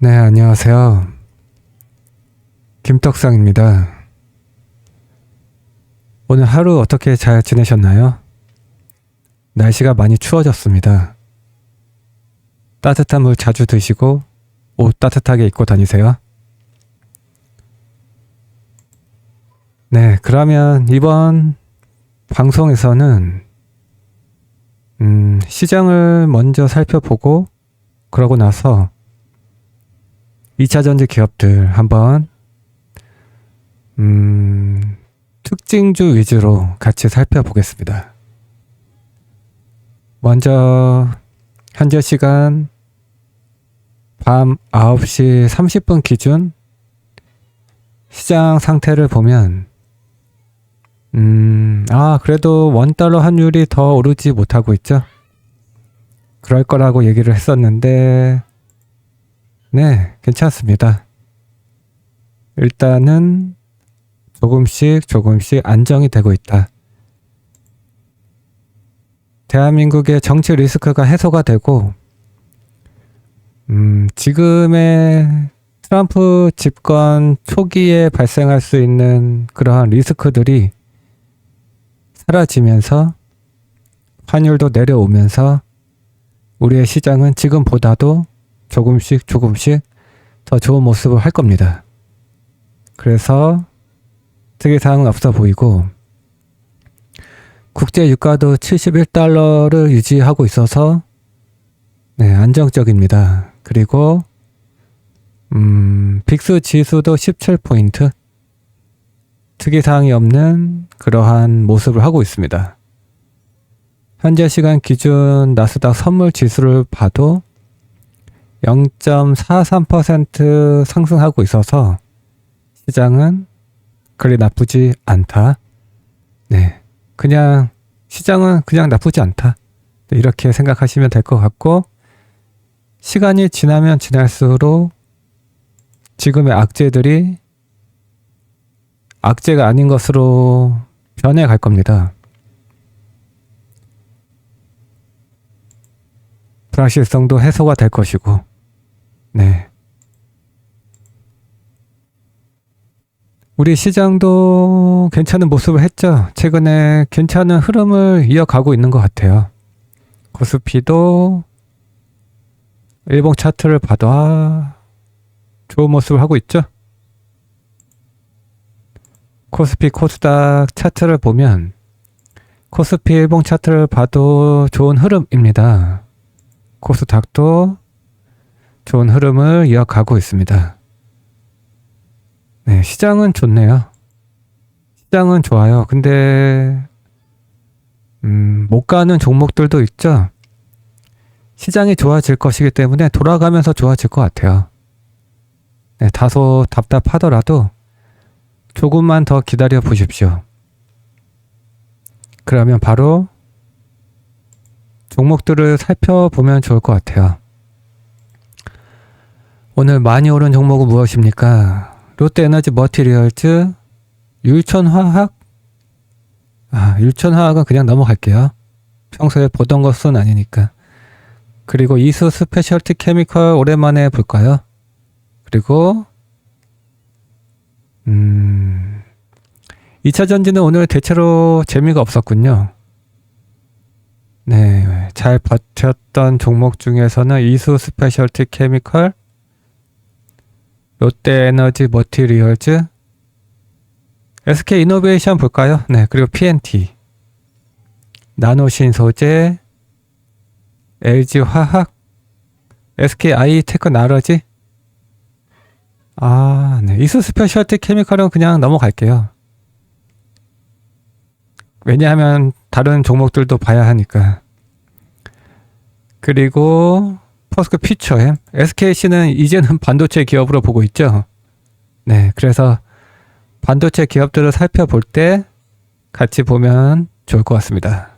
네, 안녕하세요. 김떡상입니다. 오늘 하루 어떻게 잘 지내셨나요? 날씨가 많이 추워졌습니다. 따뜻한 물 자주 드시고 옷 따뜻하게 입고 다니세요. 네, 그러면 이번 방송에서는 시장을 먼저 살펴보고 그러고 나서 2차전지 기업들 한번 특징주 위주로 같이 살펴보겠습니다. 먼저 현재 시간 밤 9시 30분 기준 시장 상태를 보면 그래도 원달러 환율이 더 오르지 못하고 있죠. 그럴 거라고 얘기를 했었는데 네, 괜찮습니다. 일단은 조금씩 안정이 되고 있다. 대한민국의 정치 리스크가 해소가 되고 지금의 트럼프 집권 초기에 발생할 수 있는 그러한 리스크들이 사라지면서 환율도 내려오면서 우리의 시장은 지금보다도 조금씩 더 좋은 모습을 할 겁니다. 그래서 특이사항은 없어 보이고 국제 유가도 71달러를 유지하고 있어서 네, 안정적입니다. 그리고 빅스 지수도 17포인트 특이사항이 없는 그러한 모습을 하고 있습니다. 현재 시간 기준 나스닥 선물 지수를 봐도 0.43% 상승하고 있어서 시장은 그리 나쁘지 않다. 네, 그냥 시장은 그냥 나쁘지 않다. 네, 이렇게 생각하시면 될 것 같고 시간이 지나면 지날수록 지금의 악재들이 악재가 아닌 것으로 변해갈 겁니다. 불확실성도 해소가 될 것이고 네. 우리 시장도 괜찮은 모습을 했죠. 최근에 괜찮은 흐름을 이어가고 있는 것 같아요. 코스피도 일봉 차트를 봐도 좋은 모습을 하고 있죠. 코스피 코스닥 차트를 보면 코스피 일봉 차트를 봐도 좋은 흐름입니다. 코스닥도 좋은 흐름을 이어가고 있습니다. 네, 시장은 좋네요. 시장은 좋아요. 근데 못 가는 종목들도 있죠. 시장이 좋아질 것이기 때문에 돌아가면서 좋아질 것 같아요. 네, 다소 답답하더라도 조금만 더 기다려 보십시오. 그러면 바로 종목들을 살펴보면 좋을 것 같아요. 오늘 많이 오른 종목은 무엇입니까? 롯데에너지 머티리얼즈, 율천화학? 율천화학은 그냥 넘어갈게요. 평소에 보던 것은 아니니까. 그리고 이수 스페셜티 케미컬 오랜만에 볼까요? 그리고 2차전지는 오늘 대체로 재미가 없었군요. 네, 잘 버텼던 종목 중에서는 이수 스페셜티 케미컬, 롯데에너지 머티리얼즈, SK이노베이션 볼까요? 네, 그리고 PNT, 나노신소재, LG화학, SK아이테크나러지. 네, 이수 스페셜티 케미컬은 그냥 넘어갈게요. 왜냐하면 다른 종목들도 봐야 하니까. 그리고 포스코 퓨처엠, SKC는 이제는 반도체 기업으로 보고 있죠. 네, 그래서 반도체 기업들을 살펴볼 때 같이 보면 좋을 것 같습니다.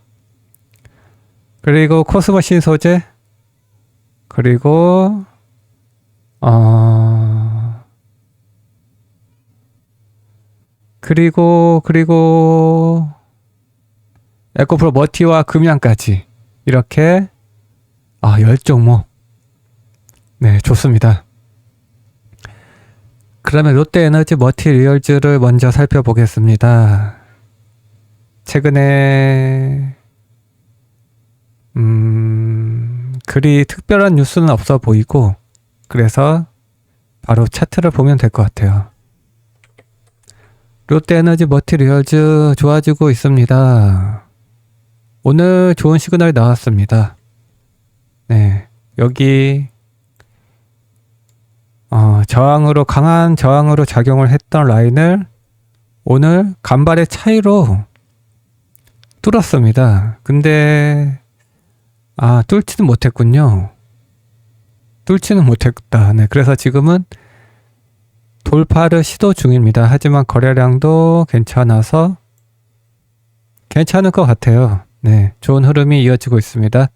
그리고 코스모신 소재, 그리고 그리고 에코프로 머티와 금양까지 이렇게 10종목. 네, 좋습니다. 그러면 롯데에너지 머티리얼즈를 먼저 살펴보겠습니다. 최근에 그리 특별한 뉴스는 없어 보이고, 그래서 바로 차트를 보면 될 것 같아요. 롯데에너지 머티리얼즈 좋아지고 있습니다. 오늘 좋은 시그널이 나왔습니다. 네, 여기 강한 저항으로 작용을 했던 라인을 오늘 간발의 차이로 뚫었습니다. 근데 뚫지는 못했군요. 뚫지는 못했다. 네, 그래서 지금은 돌파를 시도 중입니다. 하지만 거래량도 괜찮아서 괜찮을 것 같아요. 네, 좋은 흐름이 이어지고 있습니다.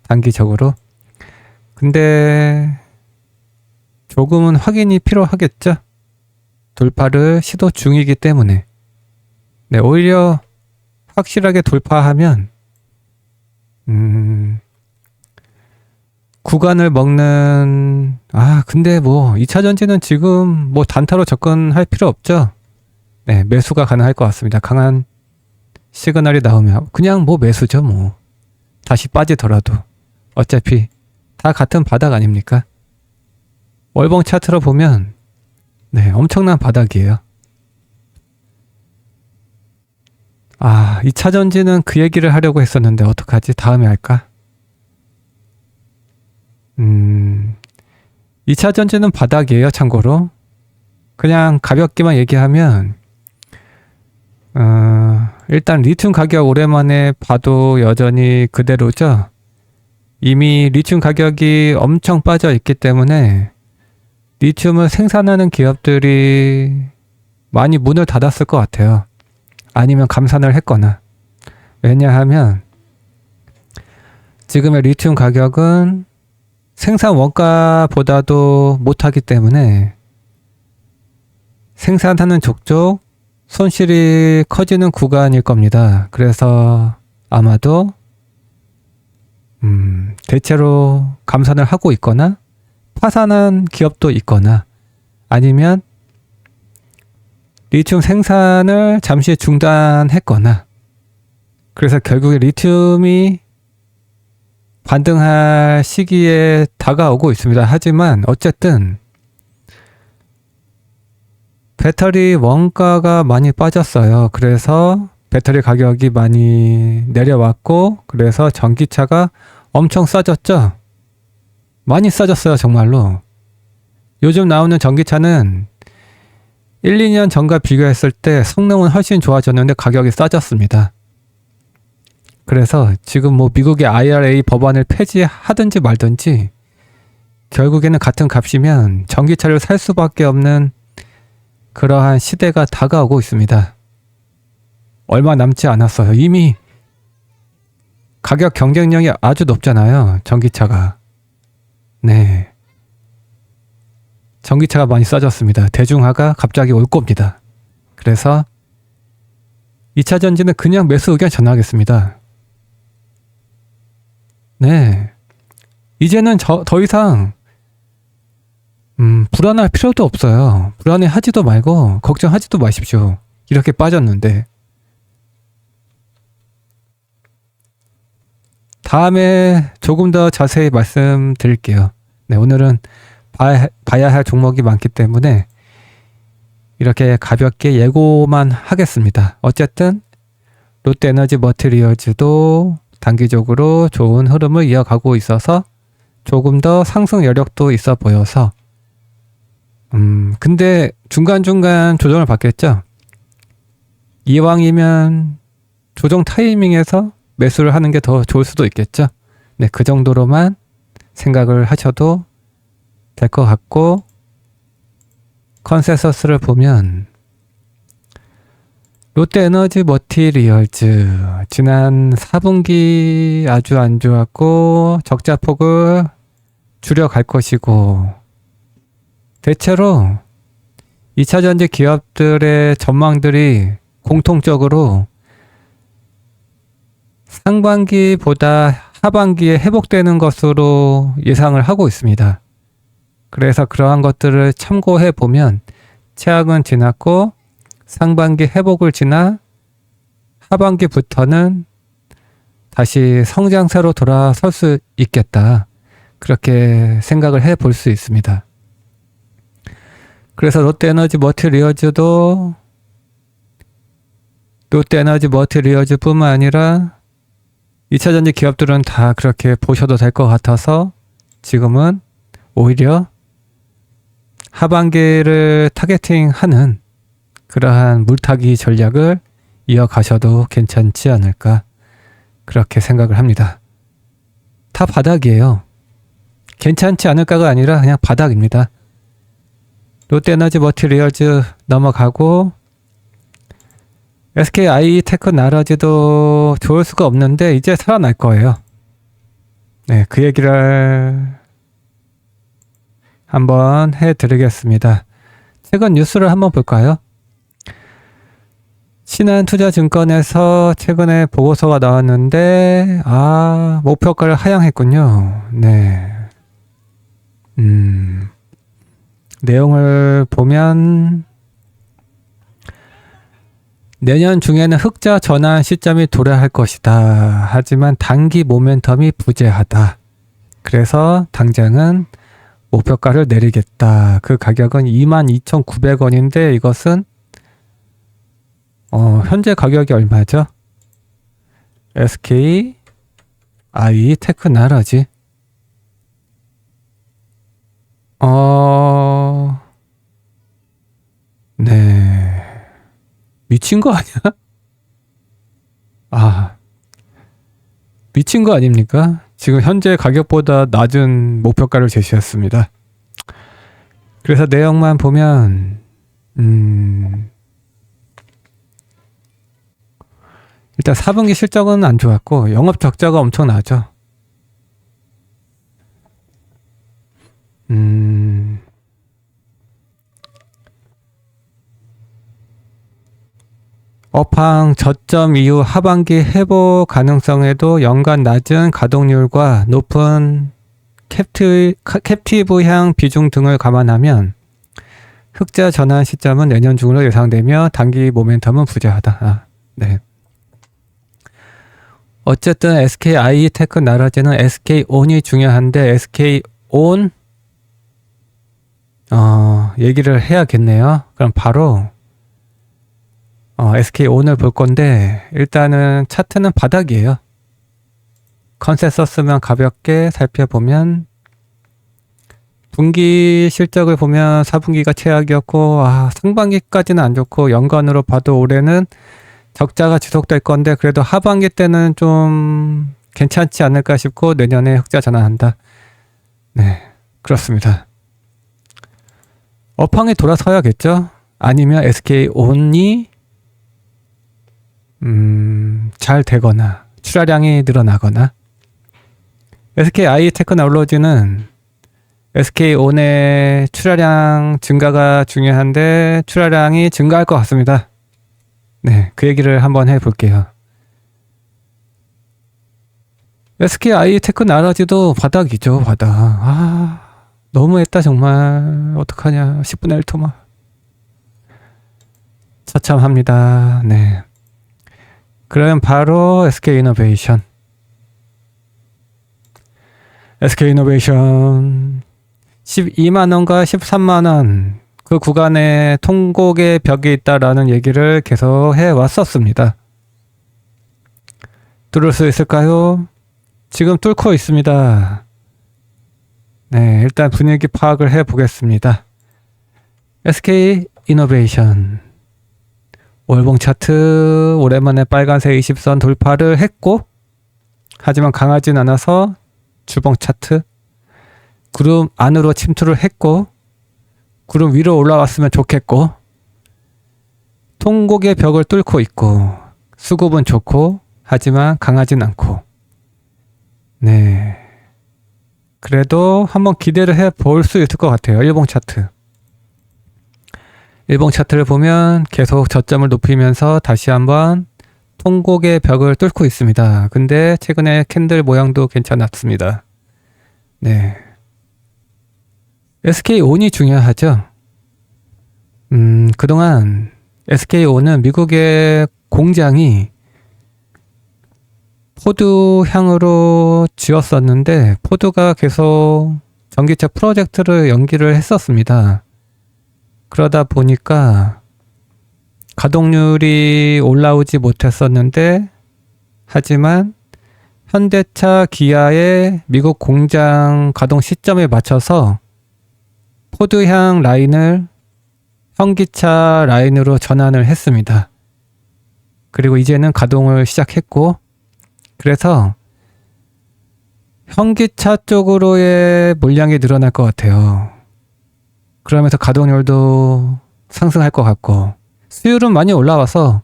단기적으로. 근데 조금은 확인이 필요하겠죠? 돌파를 시도 중이기 때문에. 네, 오히려 확실하게 돌파하면 구간을 먹는 근데 2차 전지는 지금 단타로 접근할 필요 없죠. 네, 매수가 가능할 것 같습니다. 강한 시그널이 나오면 그냥 매수죠. 다시 빠지더라도 어차피 다 같은 바닥 아닙니까? 월봉 차트로 보면 네, 엄청난 바닥이에요. 2차 전지는 그 얘기를 하려고 했었는데 어떡하지? 다음에 할까? 2차 전지는 바닥이에요. 참고로 그냥 가볍게만 얘기하면 일단 리튬 가격 오랜만에 봐도 여전히 그대로죠. 이미 리튬 가격이 엄청 빠져 있기 때문에 리튬을 생산하는 기업들이 많이 문을 닫았을 것 같아요. 아니면 감산을 했거나. 왜냐하면 지금의 리튬 가격은 생산 원가보다도 못하기 때문에 생산하는 족족 손실이 커지는 구간일 겁니다. 그래서 아마도 대체로 감산을 하고 있거나 파산한 기업도 있거나 아니면 리튬 생산을 잠시 중단했거나 그래서 결국에 리튬이 반등할 시기에 다가오고 있습니다. 하지만 어쨌든 배터리 원가가 많이 빠졌어요. 그래서 배터리 가격이 많이 내려왔고 그래서 전기차가 엄청 싸졌죠. 많이 싸졌어요. 정말로. 요즘 나오는 전기차는 1, 2년 전과 비교했을 때 성능은 훨씬 좋아졌는데 가격이 싸졌습니다. 그래서 지금 미국의 IRA 법안을 폐지하든지 말든지 결국에는 같은 값이면 전기차를 살 수밖에 없는 그러한 시대가 다가오고 있습니다. 얼마 남지 않았어요. 이미 가격 경쟁력이 아주 높잖아요. 전기차가. 네. 전기차가 많이 싸졌습니다. 대중화가 갑자기 올 겁니다. 그래서 2차 전지는 그냥 매수 의견 전하겠습니다. 네. 이제는 더 이상 불안할 필요도 없어요. 불안해하지도 말고 걱정하지도 마십시오. 이렇게 빠졌는데. 다음에 조금 더 자세히 말씀드릴게요. 네, 오늘은 봐야 할 종목이 많기 때문에 이렇게 가볍게 예고만 하겠습니다. 어쨌든 롯데에너지 머티리얼즈도 단기적으로 좋은 흐름을 이어가고 있어서 조금 더 상승 여력도 있어 보여서 근데 중간중간 조정을 받겠죠? 이왕이면 조정 타이밍에서 매수를 하는 게 더 좋을 수도 있겠죠? 네, 그 정도로만 생각을 하셔도 될 것 같고 컨센서스를 보면 롯데에너지 머티리얼즈 지난 4분기 아주 안 좋았고 적자폭을 줄여갈 것이고 대체로 2차 전지 기업들의 전망들이 공통적으로 상반기보다 하반기에 회복되는 것으로 예상을 하고 있습니다. 그래서 그러한 것들을 참고해 보면 최악은 지났고 상반기 회복을 지나 하반기부터는 다시 성장세로 돌아설 수 있겠다. 그렇게 생각을 해볼 수 있습니다. 그래서 롯데에너지 머티리얼즈도 롯데에너지 머티리얼즈뿐만 아니라 2차전지 기업들은 다 그렇게 보셔도 될 것 같아서 지금은 오히려 하반기를 타겟팅하는 그러한 물타기 전략을 이어가셔도 괜찮지 않을까 그렇게 생각을 합니다. 다 바닥이에요. 괜찮지 않을까가 아니라 그냥 바닥입니다. 롯데에너지 머티리얼즈 넘어가고 SK 테크나라지도 좋을 수가 없는데 이제 살아날 거예요. 네, 그 얘기를 한번 해드리겠습니다. 최근 뉴스를 한번 볼까요? 신한투자증권에서 최근에 보고서가 나왔는데 목표가를 하향했군요. 네. 내용을 보면 내년 중에는 흑자 전환 시점이 도래할 것이다. 하지만 단기 모멘텀이 부재하다. 그래서 당장은 목표가를 내리겠다. 그 가격은 22,900원인데 이것은 현재 가격이 얼마죠? SK 테크나라지. 네. 미친 거 아니야? 미친 거 아닙니까? 지금 현재 가격보다 낮은 목표가를 제시했습니다. 그래서 내용만 보면 일단 4분기 실적은 안 좋았고 영업 적자가 엄청 나죠. 업황 저점 이후 하반기 회복 가능성에도 연간 낮은 가동률과 높은 캡티브향 비중 등을 감안하면 흑자 전환 시점은 내년 중으로 예상되며 단기 모멘텀은 부재하다. 네. 어쨌든 SK 테크나라지는 SK온이 중요한데 SK온 얘기를 해야겠네요. 그럼 바로 SK온을 볼 건데 일단은 차트는 바닥이에요. 컨센서스만 가볍게 살펴보면 분기 실적을 보면 4분기가 최악이었고 상반기까지는 안 좋고 연간으로 봐도 올해는 적자가 지속될 건데 그래도 하반기 때는 좀 괜찮지 않을까 싶고 내년에 흑자 전환한다. 네, 그렇습니다. 업황이 돌아서야겠죠? 아니면 SK온이 잘 되거나 출하량이 늘어나거나 SK 테크놀로지는 SK온의 출하량 증가가 중요한데 출하량이 증가할 것 같습니다. 네, 그 얘기를 한번 해볼게요. SK 테크나라지도 바닥이죠, 바닥. 너무했다 정말. 어떡하냐. 10분의 1 토마. 처참합니다. 네. 그럼 바로 SK이노베이션. SK이노베이션 12만원과 13만원 그 구간에 통곡의 벽이 있다라는 얘기를 계속 해왔었습니다. 뚫을 수 있을까요? 지금 뚫고 있습니다. 네, 일단 분위기 파악을 해보겠습니다. SK이노베이션 월봉 차트 오랜만에 빨간색 20선 돌파를 했고 하지만 강하진 않아서 주봉 차트 구름 안으로 침투를 했고 구름 위로 올라왔으면 좋겠고 통곡의 벽을 뚫고 있고 수급은 좋고 하지만 강하진 않고 네 그래도 한번 기대를 해볼 수 있을 것 같아요. 일봉 차트 일봉 차트를 보면 계속 저점을 높이면서 다시 한번 통곡의 벽을 뚫고 있습니다. 근데 최근에 캔들 모양도 괜찮았습니다. 네. SK온이 중요하죠. 그동안 SK온은 미국의 공장이 포드향으로 지었었는데 포드가 계속 전기차 프로젝트를 연기를 했었습니다. 그러다 보니까 가동률이 올라오지 못했었는데 하지만 현대차, 기아의 미국 공장 가동 시점에 맞춰서 포드향 라인을 현기차 라인으로 전환을 했습니다. 그리고 이제는 가동을 시작했고 그래서 현기차 쪽으로의 물량이 늘어날 것 같아요. 그러면서 가동률도 상승할 것 같고 수율은 많이 올라와서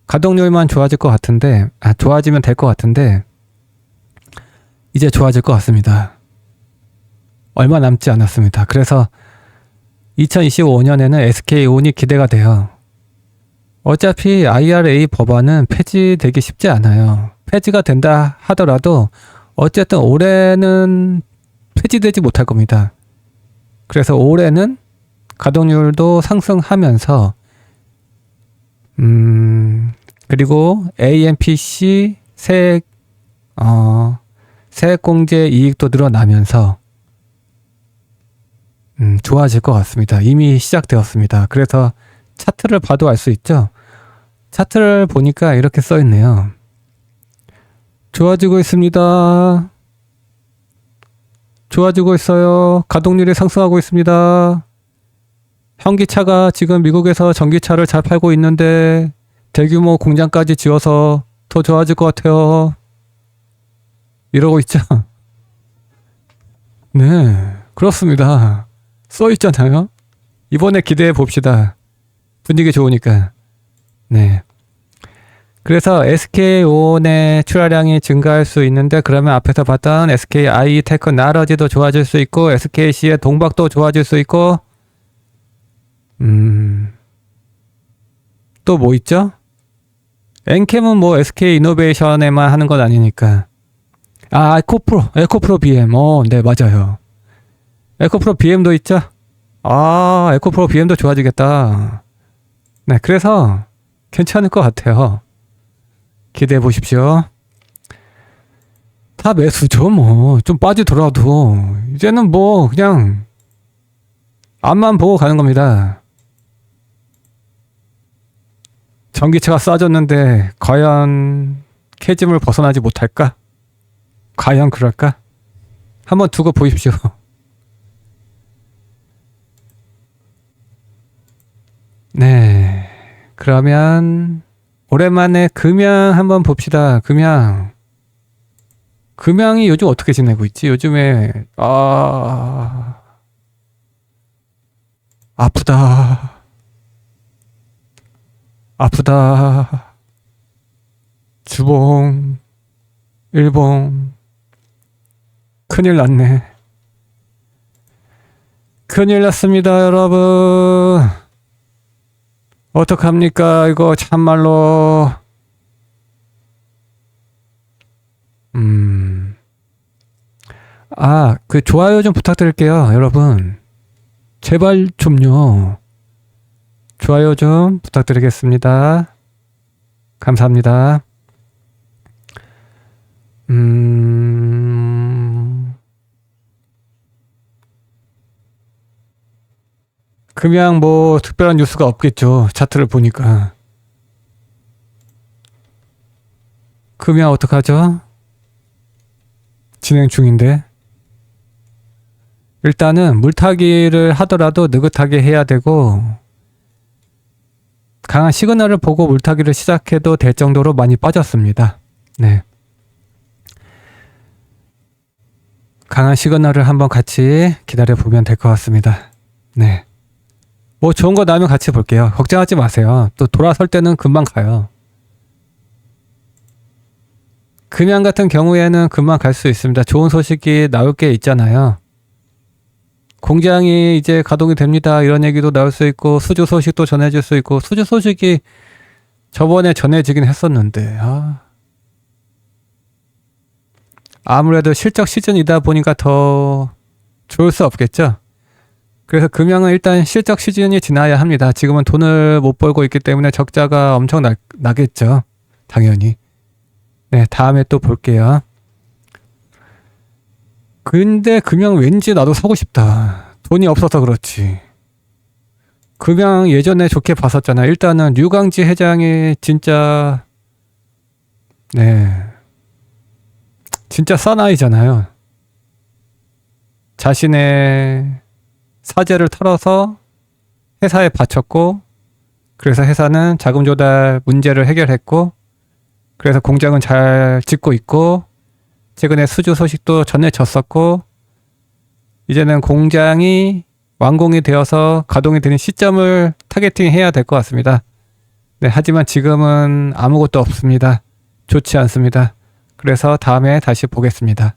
가동률만 좋아질 것 같은데 좋아지면 될 것 같은데 이제 좋아질 것 같습니다. 얼마 남지 않았습니다. 그래서 2025년에는 SK온이 기대가 돼요. 어차피 IRA 법안은 폐지되기 쉽지 않아요. 폐지가 된다 하더라도 어쨌든 올해는 폐지되지 못할 겁니다. 그래서 올해는 가동률도 상승하면서 그리고 AMPC 세액공제 이익도 늘어나면서 좋아질 것 같습니다. 이미 시작되었습니다. 그래서 차트를 봐도 알 수 있죠. 차트를 보니까 이렇게 써 있네요. 좋아지고 있습니다. 좋아지고 있어요. 가동률이 상승하고 있습니다. 현기차가 지금 미국에서 전기차를 잘 팔고 있는데 대규모 공장까지 지어서 더 좋아질 것 같아요. 이러고 있죠. 네, 그렇습니다. 써 있잖아요. 이번에 기대해 봅시다. 분위기 좋으니까. 네. 그래서 SK온의 출하량이 증가할 수 있는데 그러면 앞에서 봤던 SKI 테크 나러지도 좋아질 수 있고 SKC의 동박도 좋아질 수 있고 또 뭐 있죠? 엔캠은 뭐 SK 이노베이션에만 하는 건 아니니까. 에코프로 BM. 네, 맞아요. 에코프로 BM도 있죠? 에코프로 BM도 좋아지겠다. 네, 그래서 괜찮을 것 같아요. 기대해 보십시오. 다 매수죠, 뭐. 좀 빠지더라도. 이제는 뭐, 그냥, 앞만 보고 가는 겁니다. 전기차가 싸졌는데, 과연, 캐즘을 벗어나지 못할까? 과연 그럴까? 한번 두고 보십시오. 네. 그러면, 오랜만에 금양 한번 봅시다. 금양이 요즘 어떻게 지내고 있지? 요즘에 아프다. 주봉, 일봉, 큰일 났네. 큰일 났습니다, 여러분. 어떡합니까? 이거 참말로. 그 좋아요 좀 부탁드릴게요, 여러분. 제발 좀요. 좋아요 좀 부탁드리겠습니다. 감사합니다. 그냥 뭐 특별한 뉴스가 없겠죠. 차트를 보니까. 그냥 어떡하죠? 진행 중인데. 일단은 물타기를 하더라도 느긋하게 해야 되고 강한 시그널을 보고 물타기를 시작해도 될 정도로 많이 빠졌습니다. 네. 강한 시그널을 한번 같이 기다려 보면 될 것 같습니다. 네. 뭐 좋은 거 나오면 같이 볼게요. 걱정하지 마세요. 또 돌아설 때는 금방 가요. 금양 같은 경우에는 금방 갈 수 있습니다. 좋은 소식이 나올 게 있잖아요. 공장이 이제 가동이 됩니다. 이런 얘기도 나올 수 있고 수주 소식도 전해질 수 있고 수주 소식이 저번에 전해지긴 했었는데 아무래도 실적 시즌이다 보니까 더 좋을 수 없겠죠. 그래서 금양은 일단 실적 시즌이 지나야 합니다. 지금은 돈을 못 벌고 있기 때문에 적자가 엄청 나겠죠. 당연히. 네, 다음에 또 볼게요. 근데 금양 왠지 나도 사고 싶다. 돈이 없어서 그렇지. 금양 예전에 좋게 봤었잖아요. 일단은 류강지 회장이 진짜 진짜 사나이잖아요. 자신의 사재를 털어서 회사에 바쳤고, 그래서 회사는 자금 조달 문제를 해결했고, 그래서 공장은 잘 짓고 있고, 최근에 수주 소식도 전해졌었고, 이제는 공장이 완공이 되어서 가동이 되는 시점을 타겟팅 해야 될 것 같습니다. 네, 하지만 지금은 아무것도 없습니다. 좋지 않습니다. 그래서 다음에 다시 보겠습니다.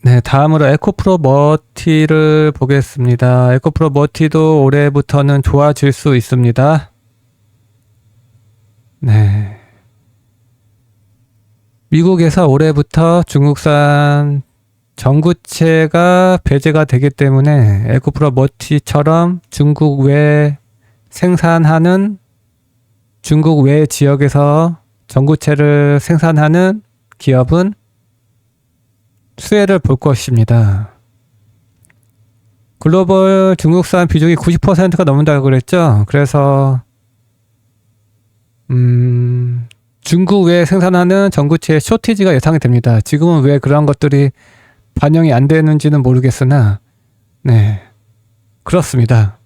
네, 다음으로 에코프로 머티를 보겠습니다. 에코프로 머티도 올해부터는 좋아질 수 있습니다. 네. 미국에서 올해부터 중국산 전구체가 배제가 되기 때문에 에코프로 머티처럼 중국 외 생산하는 중국 외 지역에서 전구체를 생산하는 기업은 수혜를 볼 것입니다. 글로벌 중국산 비중이 90%가 넘는다고 그랬죠. 그래서 중국 외에 생산하는 전구체의 쇼티지가 예상이 됩니다. 지금은 왜 그런 것들이 반영이 안 되는지는 모르겠으나 네, 그렇습니다.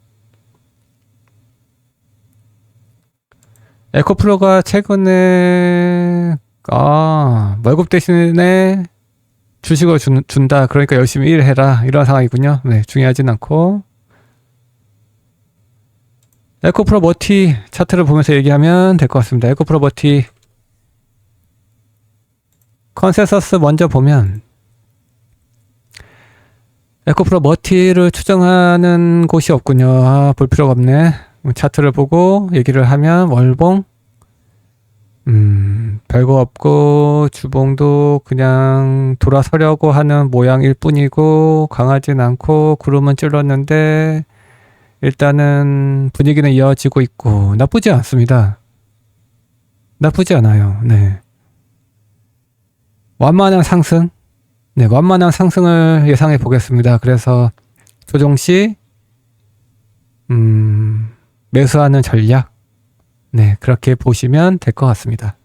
에코프로가 최근에 월급 대신에 주식을 준다. 그러니까 열심히 일해라. 이런 상황이군요. 네, 중요하진 않고. 에코프로 머티 차트를 보면서 얘기하면 될 것 같습니다. 에코프로 머티 컨센서스 먼저 보면 에코프로 머티를 추정하는 곳이 없군요. 볼 필요가 없네. 차트를 보고 얘기를 하면 월봉 별거 없고 주봉도 그냥 돌아서려고 하는 모양일 뿐이고 강하진 않고 구름은 찔렀는데 일단은 분위기는 이어지고 있고 나쁘지 않습니다. 나쁘지 않아요. 네. 완만한 상승. 네, 완만한 상승을 예상해 보겠습니다. 그래서 조정시 매수하는 전략. 네, 그렇게 보시면 될 것 같습니다.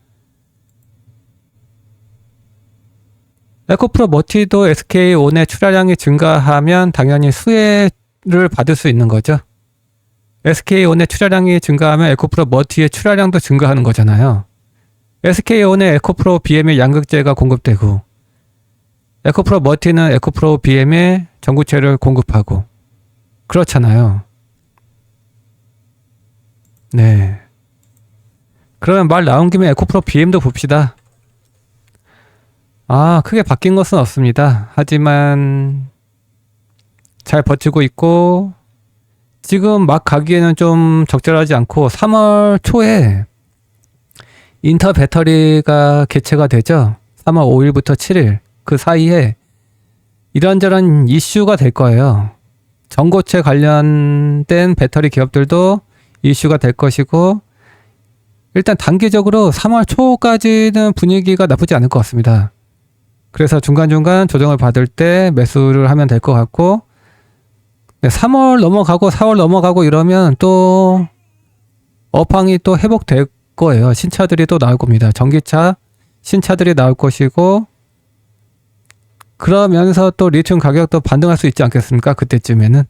에코프로 머티도 SK온의 출하량이 증가하면 당연히 수혜를 받을 수 있는 거죠. SK온의 출하량이 증가하면 에코프로 머티의 출하량도 증가하는 거잖아요. SK온의 에코프로 BM의 양극재가 공급되고 에코프로 머티는 에코프로 BM의 전구체를 공급하고 그렇잖아요. 네. 그러면 말 나온 김에 에코프로 BM도 봅시다. 크게 바뀐 것은 없습니다. 하지만 잘 버티고 있고 지금 막 가기에는 좀 적절하지 않고 3월 초에 인터 배터리가 개최가 되죠. 3월 5일부터 7일 그 사이에 이런저런 이슈가 될 거예요. 전고체 관련된 배터리 기업들도 이슈가 될 것이고 일단 단기적으로 3월 초까지는 분위기가 나쁘지 않을 것 같습니다. 그래서 중간중간 조정을 받을 때 매수를 하면 될 것 같고 3월 넘어가고 4월 넘어가고 이러면 또 업황이 또 회복될 거예요. 신차들이 또 나올 겁니다. 전기차 신차들이 나올 것이고 그러면서 또 리튬 가격도 반등할 수 있지 않겠습니까? 그때쯤에는.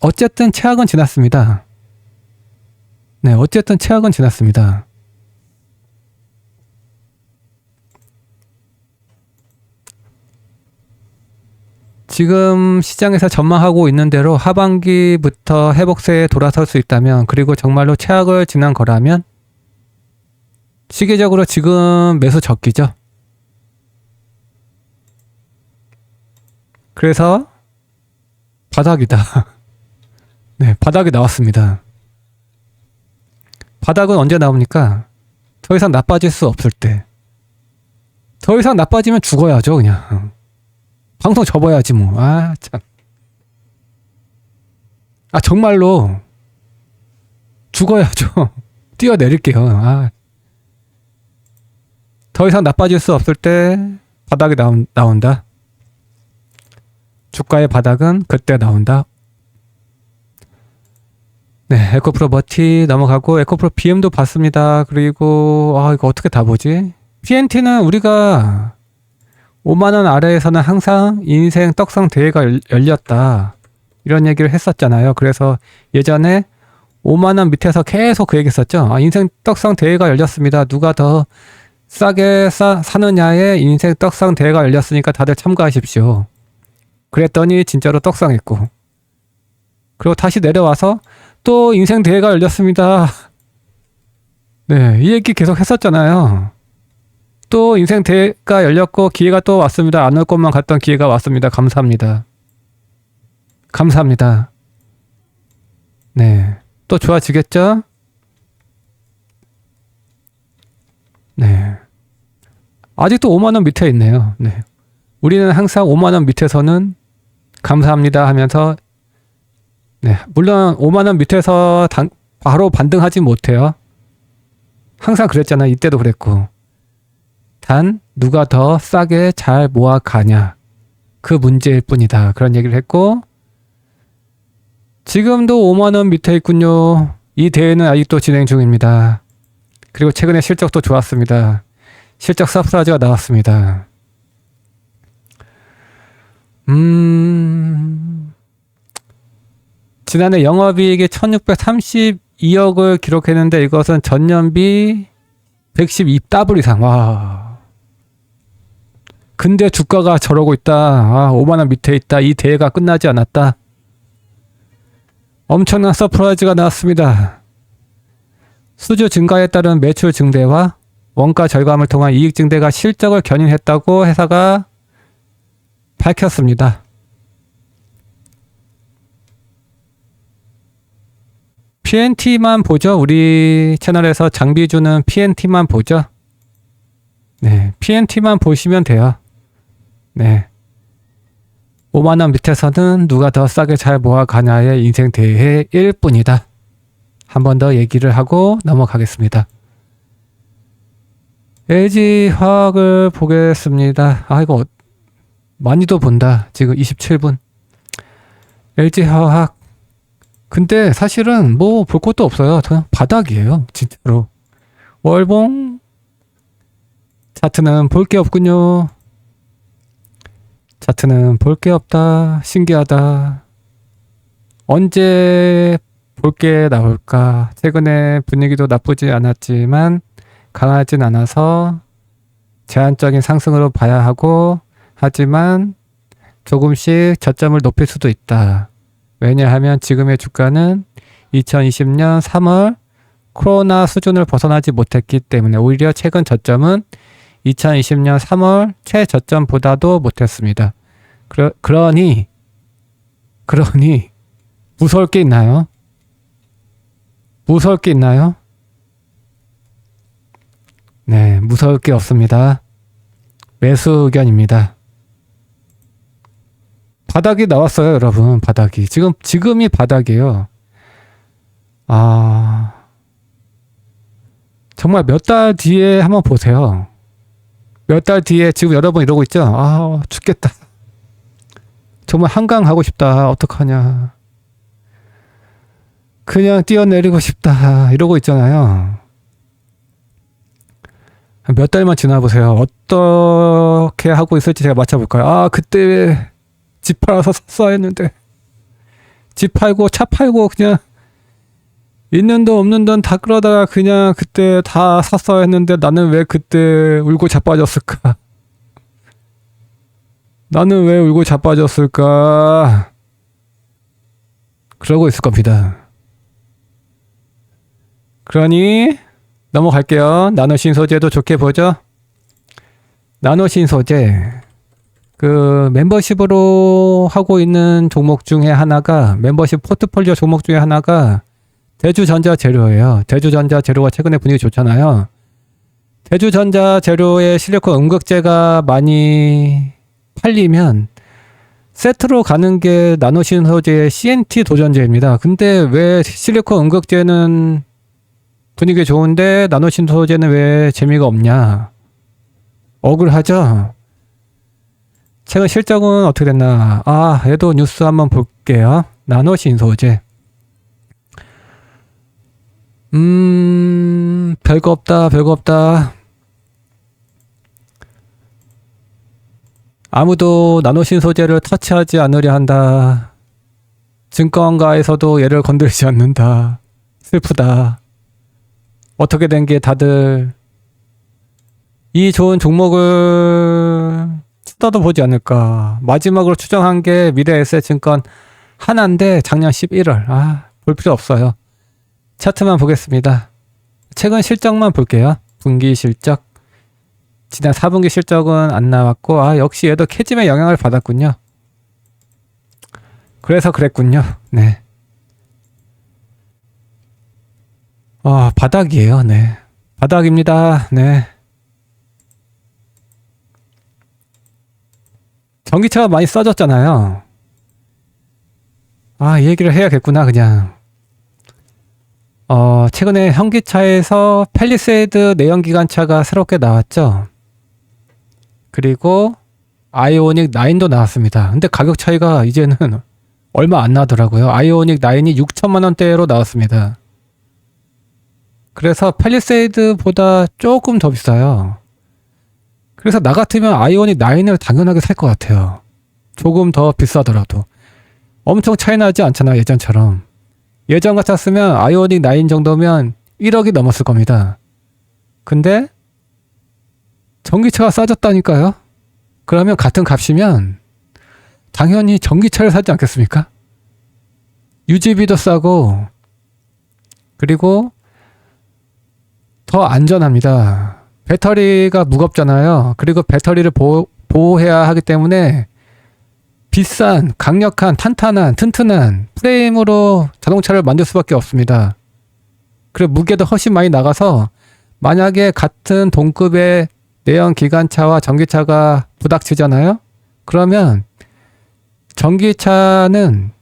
어쨌든 최악은 지났습니다. 네, 어쨌든 최악은 지났습니다. 지금 시장에서 전망하고 있는 대로 하반기부터 회복세에 돌아설 수 있다면 그리고 정말로 최악을 지난 거라면 시기적으로 지금 매수 적기죠. 그래서 바닥이다. 네, 바닥이 나왔습니다. 바닥은 언제 나옵니까? 더 이상 나빠질 수 없을 때. 더 이상 나빠지면 죽어야죠, 그냥. 방송 접어야지, 뭐. 아, 참. 아, 정말로. 죽어야죠. 뛰어내릴게요. 아. 더 이상 나빠질 수 없을 때 바닥이 나온다. 주가의 바닥은 그때 나온다. 네, 에코프로 머티 넘어가고 에코프로 BM도 봤습니다. 그리고 이거 어떻게 다 보지? PNT는 우리가 5만원 아래에서는 항상 인생 떡상 대회가 열렸다. 이런 얘기를 했었잖아요. 그래서 예전에 5만원 밑에서 계속 그 얘기 했었죠. 인생 떡상 대회가 열렸습니다. 누가 더 싸게 사느냐에 인생 떡상 대회가 열렸으니까 다들 참가하십시오. 그랬더니 진짜로 떡상했고, 그리고 다시 내려와서 또 인생 대회가 열렸습니다. 네, 이 얘기 계속 했었잖아요. 또 인생 대회가 열렸고 기회가 또 왔습니다. 안 올 것만 갔던 기회가 왔습니다. 감사합니다. 감사합니다. 네, 또 좋아지겠죠? 네, 아직도 5만원 밑에 있네요. 네, 우리는 항상 5만원 밑에서는 감사합니다 하면서, 네, 물론 5만원 밑에서 바로 반등하지 못해요. 항상 그랬잖아요. 이때도 그랬고. 단 누가 더 싸게 잘 모아가냐, 그 문제일 뿐이다. 그런 얘기를 했고, 지금도 5만원 밑에 있군요. 이 대회는 아직도 진행 중입니다. 그리고 최근에 실적도 좋았습니다. 실적 서프라이즈가 나왔습니다. 지난해 영업이익이 1632억을 기록했는데 이것은 전년비 112 더블 이상. 와. 근데 주가가 저러고 있다. 5만원 밑에 있다. 이 대회가 끝나지 않았다. 엄청난 서프라이즈가 나왔습니다. 수주 증가에 따른 매출 증대와 원가 절감을 통한 이익 증대가 실적을 견인했다고 회사가 밝혔습니다. PNT만 보죠. 우리 채널에서 장비주는 PNT만 보죠. 네, PNT만 보시면 돼요. 네, 5만원 밑에서는 누가 더 싸게 잘 모아가냐의 인생 대회일 뿐이다. 한 번 더 얘기를 하고 넘어가겠습니다. LG화학을 보겠습니다. 이거 많이도 본다. 지금 27분. LG화학. 근데 사실은 뭐 볼 것도 없어요. 그냥 바닥이에요. 진짜로. 월봉 차트는 볼 게 없군요. 차트는 볼 게 없다. 신기하다. 언제 볼 게 나올까? 최근에 분위기도 나쁘지 않았지만 강하진 않아서 제한적인 상승으로 봐야 하고, 하지만 조금씩 저점을 높일 수도 있다. 왜냐하면 지금의 주가는 2020년 3월 코로나 수준을 벗어나지 못했기 때문에 오히려 최근 저점은 2020년 3월 최저점보다도 못했습니다. 그러니 무서울 게 있나요? 무서울 게 있나요? 네, 무서울 게 없습니다. 매수 의견입니다. 바닥이 나왔어요, 여러분. 바닥이. 지금이 바닥이에요. 정말 몇 달 뒤에 한번 보세요. 몇 달 뒤에 지금 여러분 이러고 있죠? 죽겠다. 정말 한강 가고 싶다. 어떡하냐. 그냥 뛰어내리고 싶다. 이러고 있잖아요. 몇 달만 지나보세요. 어떻게 하고 있을지 제가 맞춰볼까요? 그때 집 팔아서 샀어야 했는데. 집 팔고 차 팔고 그냥 있는 돈 없는 돈 다 끌어다가 그냥 그때 다 샀어야 했는데 나는 왜 그때 울고 자빠졌을까? 나는 왜 울고 자빠졌을까? 그러고 있을 겁니다. 그러니 넘어갈게요. 나노신소재도 좋게 보죠. 나노신소재, 그 멤버십으로 하고 있는 종목 중에 하나가, 멤버십 포트폴리오 종목 중에 하나가 대주전자재료예요. 대주전자재료가 최근에 분위기 좋잖아요. 대주전자 재료의 실리콘 음극재가 많이 팔리면 세트로 가는 게 나노신 소재의 CNT 도전제입니다. 근데 왜 실리콘 음극재는 분위기 좋은데 나노신 소재는 왜 재미가 없냐? 억울하죠? 최근 실적은 어떻게 됐나? 얘도 뉴스 한번 볼게요. 나노신 소재. 별거 없다. 아무도 나노신 소재를 터치하지 않으려 한다. 증권가에서도 얘를 건드리지 않는다. 슬프다. 어떻게 된 게 다들 이 좋은 종목을 쳐다도 보지 않을까. 마지막으로 추정한 게 미래에셋증권 하나인데 작년 11월. 볼 필요 없어요. 차트만 보겠습니다. 최근 실적만 볼게요. 분기 실적. 지난 4분기 실적은 안 나왔고 역시 얘도 캐즘의 영향을 받았군요. 그래서 그랬군요. 네. 바닥이에요. 네. 바닥입니다. 네. 전기차가 많이 써졌잖아요. 이 얘기를 해야겠구나, 그냥. 최근에 현기차에서 팰리세이드 내연기관차가 새롭게 나왔죠. 그리고 아이오닉 9도 나왔습니다. 근데 가격 차이가 이제는 얼마 안 나더라고요. 아이오닉 9이 6천만 원대로 나왔습니다. 그래서 팰리세이드보다 조금 더 비싸요. 그래서 나 같으면 아이오닉 9을 당연하게 살 것 같아요. 조금 더 비싸더라도. 엄청 차이 나지 않잖아, 예전처럼. 예전 같았으면 아이오닉 9 정도면 1억이 넘었을 겁니다. 근데 전기차가 싸졌다니까요. 그러면 같은 값이면 당연히 전기차를 사지 않겠습니까? 유지비도 싸고 그리고 더 안전합니다. 배터리가 무겁잖아요. 그리고 배터리를 보호해야 하기 때문에 비싼, 강력한, 탄탄한, 튼튼한 프레임으로 자동차를 만들 수밖에 없습니다. 그리고 무게도 훨씬 많이 나가서 만약에 같은 동급의 내연 기관차와 전기차가 부닥치잖아요? 그러면 전기차는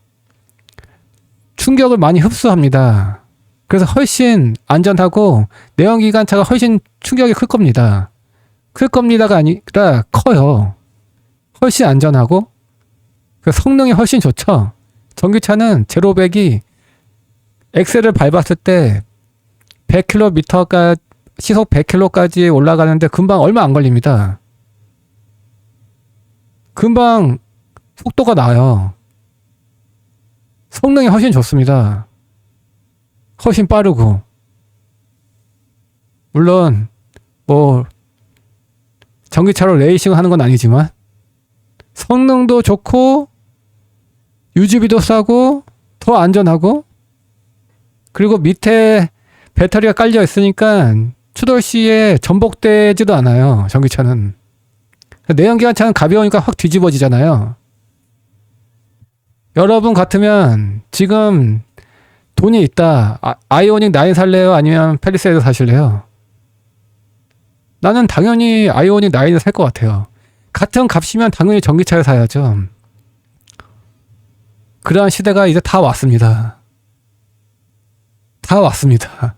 충격을 많이 흡수합니다. 그래서 훨씬 안전하고 내연 기관차가 훨씬 충격이 클 겁니다. 클 겁니다가 아니라 커요. 훨씬 안전하고 성능이 훨씬 좋죠. 전기차는 제로백이 엑셀을 밟았을 때 100km가 시속 100km까지 올라가는데 금방 얼마 안 걸립니다. 금방 속도가 나요. 성능이 훨씬 좋습니다. 훨씬 빠르고. 물론 전기차로 레이싱 하는 건 아니지만 성능도 좋고 유지비도 싸고 더 안전하고 그리고 밑에 배터리가 깔려 있으니까 추돌 시에 전복되지도 않아요. 전기차는. 내연기관차는 가벼우니까 확 뒤집어지잖아요. 여러분 같으면 지금 돈이 있다. 아이오닉 9 살래요? 아니면 팰리세이드 사실래요? 나는 당연히 아이오닉 9을 살 것 같아요. 같은 값이면 당연히 전기차를 사야죠. 그러한 시대가 이제 다 왔습니다. 다 왔습니다.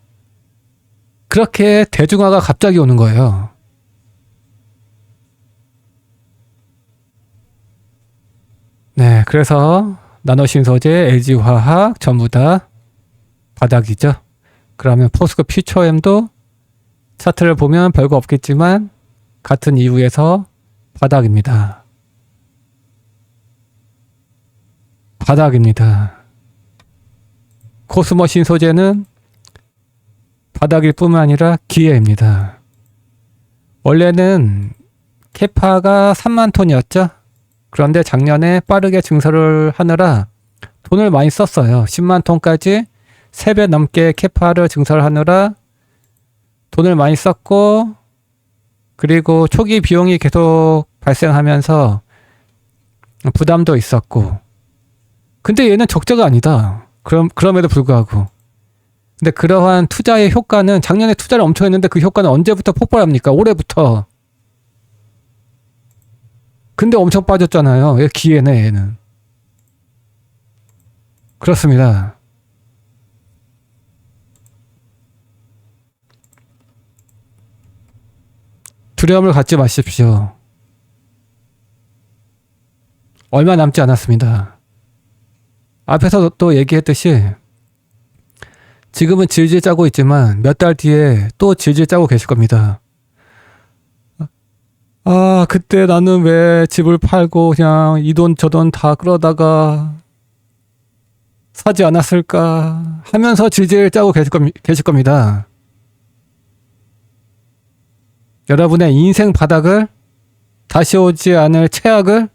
그렇게 대중화가 갑자기 오는 거예요. 네, 그래서 나노신소재, LG화학 전부 다 바닥이죠. 그러면 포스코 퓨처엠도 차트를 보면 별거 없겠지만 같은 이유에서 바닥입니다. 바닥입니다. 코스모 신소재는 바닥일 뿐만 아니라 기회입니다. 원래는 캐파가 3만 톤이었죠. 그런데 작년에 빠르게 증설을 하느라 돈을 많이 썼어요. 10만 톤까지 3배 넘게 캐파를 증설하느라 돈을 많이 썼고 그리고 초기 비용이 계속 발생하면서 부담도 있었고 근데 얘는 적자가 아니다. 그럼에도 불구하고 근데 그러한 투자의 효과는 작년에 투자를 엄청 했는데 그 효과는 언제부터 폭발합니까? 올해부터. 근데 엄청 빠졌잖아요. 얘 기회네, 얘는. 그렇습니다. 두려움을 갖지 마십시오. 얼마 남지 않았습니다. 앞에서 또 얘기했듯이 지금은 질질 짜고 있지만 몇 달 뒤에 또 질질 짜고 계실 겁니다. 아, 그때 나는 왜 집을 팔고 그냥 이 돈 저 돈 다 끌어다가 사지 않았을까 하면서 질질 짜고 계실 겁니다. 여러분의 인생 바닥을 다시 오지 않을 최악을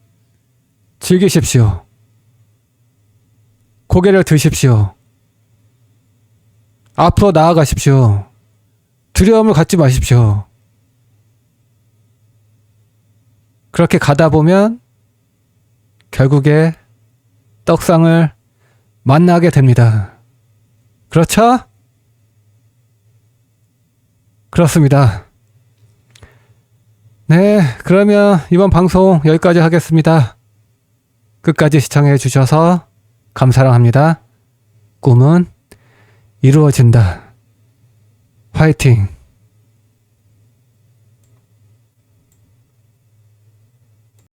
즐기십시오. 고개를 드십시오. 앞으로 나아가십시오. 두려움을 갖지 마십시오. 그렇게 가다 보면 결국에 떡상을 만나게 됩니다. 그렇죠? 그렇습니다. 네, 그러면 이번 방송 여기까지 하겠습니다. 끝까지 시청해 주셔서 감사합니다. 꿈은 이루어진다. 화이팅!